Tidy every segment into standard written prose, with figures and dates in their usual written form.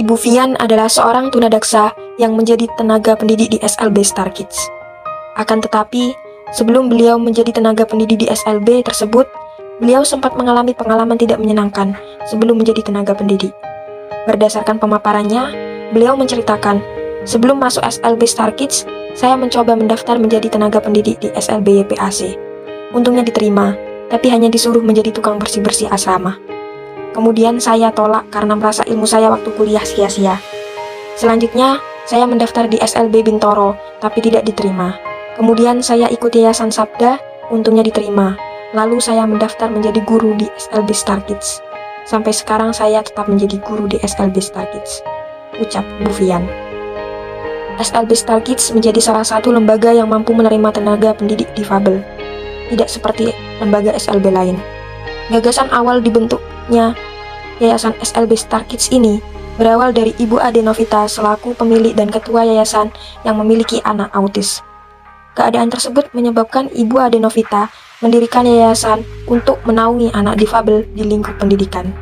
Ibu Fian adalah seorang tunadaksa yang menjadi tenaga pendidik di SLB Star Kids. Akan tetapi, sebelum beliau menjadi tenaga pendidik di SLB tersebut, beliau sempat mengalami pengalaman tidak menyenangkan sebelum menjadi tenaga pendidik. Berdasarkan pemaparannya, beliau menceritakan, sebelum masuk SLB Star Kids, saya mencoba mendaftar menjadi tenaga pendidik di SLB YPAC. Untungnya diterima, tapi hanya disuruh menjadi tukang bersih-bersih asrama. Kemudian saya tolak karena merasa ilmu saya waktu kuliah sia-sia. Selanjutnya, saya mendaftar di SLB Bintoro, tapi tidak diterima. Kemudian saya ikut Yayasan Sabda, untungnya diterima. Lalu saya mendaftar menjadi guru di SLB Star Kids. Sampai sekarang saya tetap menjadi guru di SLB Star Kids, ucap Bu Fian. SLB Star Kids menjadi salah satu lembaga yang mampu menerima tenaga pendidik difabel, tidak seperti lembaga SLB lain. Gagasan awal dibentuknya Yayasan SLB Star Kids ini berawal dari Ibu Ade Novita selaku pemilik dan ketua yayasan yang memiliki anak autis. Keadaan tersebut menyebabkan Ibu Ade Novita mendirikan yayasan untuk menaungi anak difabel di lingkup pendidikan.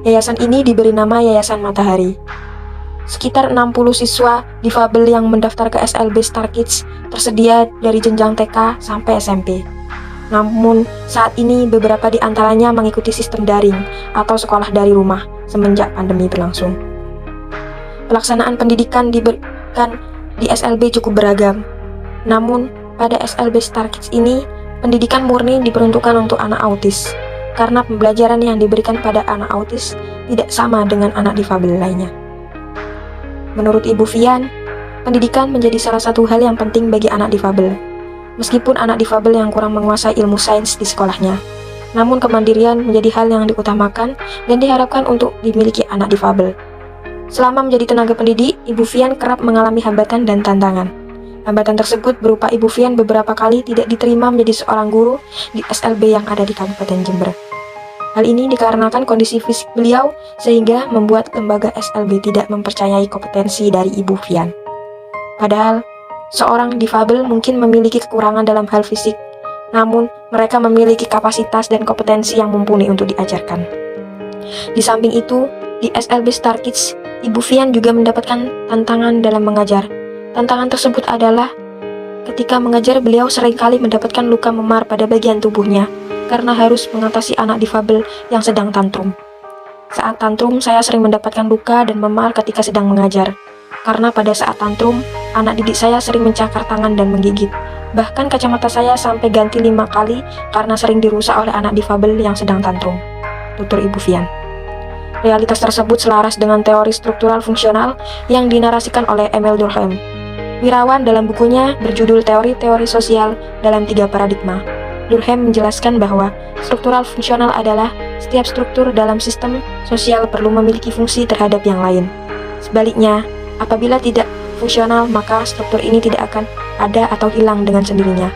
Yayasan ini diberi nama Yayasan Matahari. Sekitar 60 siswa difabel yang mendaftar ke SLB Star Kids tersedia dari jenjang TK sampai SMP. Namun, saat ini beberapa di antaranya mengikuti sistem daring atau sekolah dari rumah semenjak pandemi berlangsung. Pelaksanaan pendidikan diberikan di SLB cukup beragam. Namun, pada SLB Star Kids ini, pendidikan murni diperuntukkan untuk anak autis, karena pembelajaran yang diberikan pada anak autis tidak sama dengan anak difabel lainnya. Menurut Ibu Fian, pendidikan menjadi salah satu hal yang penting bagi anak difabel. Meskipun anak difabel yang kurang menguasai ilmu sains di sekolahnya, namun kemandirian menjadi hal yang diutamakan dan diharapkan untuk dimiliki anak difabel. Selama menjadi tenaga pendidik, Ibu Fian kerap mengalami hambatan dan tantangan. Hambatan tersebut berupa Ibu Fian beberapa kali tidak diterima menjadi seorang guru di SLB yang ada di Kabupaten Jember. Hal ini dikarenakan kondisi fisik beliau sehingga membuat lembaga SLB tidak mempercayai kompetensi dari Ibu Fian. Padahal, seorang difabel mungkin memiliki kekurangan dalam hal fisik, namun mereka memiliki kapasitas dan kompetensi yang mumpuni untuk diajarkan. Di samping itu, di SLB Star Kids, Ibu Fian juga mendapatkan tantangan dalam mengajar. Tantangan tersebut adalah ketika mengajar beliau seringkali mendapatkan luka memar pada bagian tubuhnya karena harus mengatasi anak difabel yang sedang tantrum. Saat tantrum, saya sering mendapatkan luka dan memar ketika sedang mengajar. Karena pada saat tantrum, anak didik saya sering mencakar tangan dan menggigit. Bahkan kacamata saya sampai ganti 5 kali karena sering dirusak oleh anak difabel yang sedang tantrum, tutur Ibu Fian. Realitas tersebut selaras dengan teori struktural fungsional yang dinarasikan oleh Emil Durkheim. Wirawan dalam bukunya berjudul Teori-Teori Sosial dalam 3 Paradigma. Durkheim menjelaskan bahwa struktural fungsional adalah setiap struktur dalam sistem sosial perlu memiliki fungsi terhadap yang lain. Sebaliknya, apabila tidak fungsional, maka struktur ini tidak akan ada atau hilang dengan sendirinya.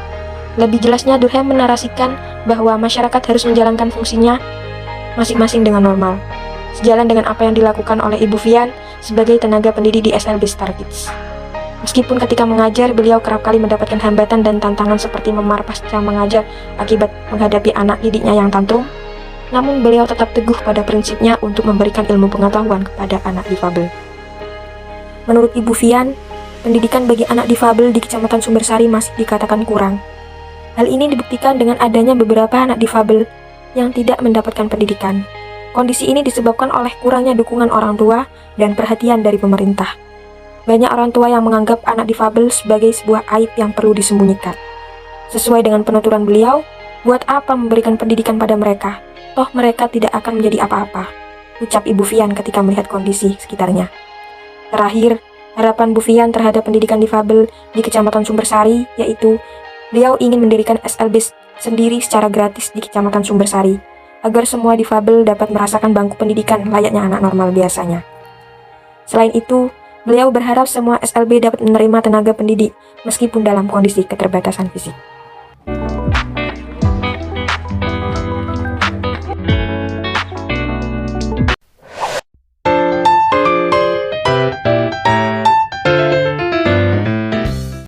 Lebih jelasnya, Durkheim menarasikan bahwa masyarakat harus menjalankan fungsinya masing-masing dengan normal, sejalan dengan apa yang dilakukan oleh Ibu Fian sebagai tenaga pendidik di SLB Star Kids. Meskipun ketika mengajar, beliau kerap kali mendapatkan hambatan dan tantangan seperti memar pasca mengajar akibat menghadapi anak didiknya yang tantrum, namun beliau tetap teguh pada prinsipnya untuk memberikan ilmu pengetahuan kepada anak difabel. Menurut Ibu Fian, pendidikan bagi anak difabel di Kecamatan Sumbersari masih dikatakan kurang. Hal ini dibuktikan dengan adanya beberapa anak difabel yang tidak mendapatkan pendidikan. Kondisi ini disebabkan oleh kurangnya dukungan orang tua dan perhatian dari pemerintah. Banyak orang tua yang menganggap anak difabel sebagai sebuah aib yang perlu disembunyikan. Sesuai dengan penuturan beliau, buat apa memberikan pendidikan pada mereka? Toh mereka tidak akan menjadi apa-apa, ucap Ibu Fian ketika melihat kondisi sekitarnya. Terakhir, harapan Bu Fian terhadap pendidikan difabel di Kecamatan Sumbersari yaitu beliau ingin mendirikan SLB sendiri secara gratis di Kecamatan Sumbersari. agar semua difabel dapat merasakan bangku pendidikan layaknya anak normal biasanya. Selain itu, beliau berharap semua SLB dapat menerima tenaga pendidik meskipun dalam kondisi keterbatasan fisik.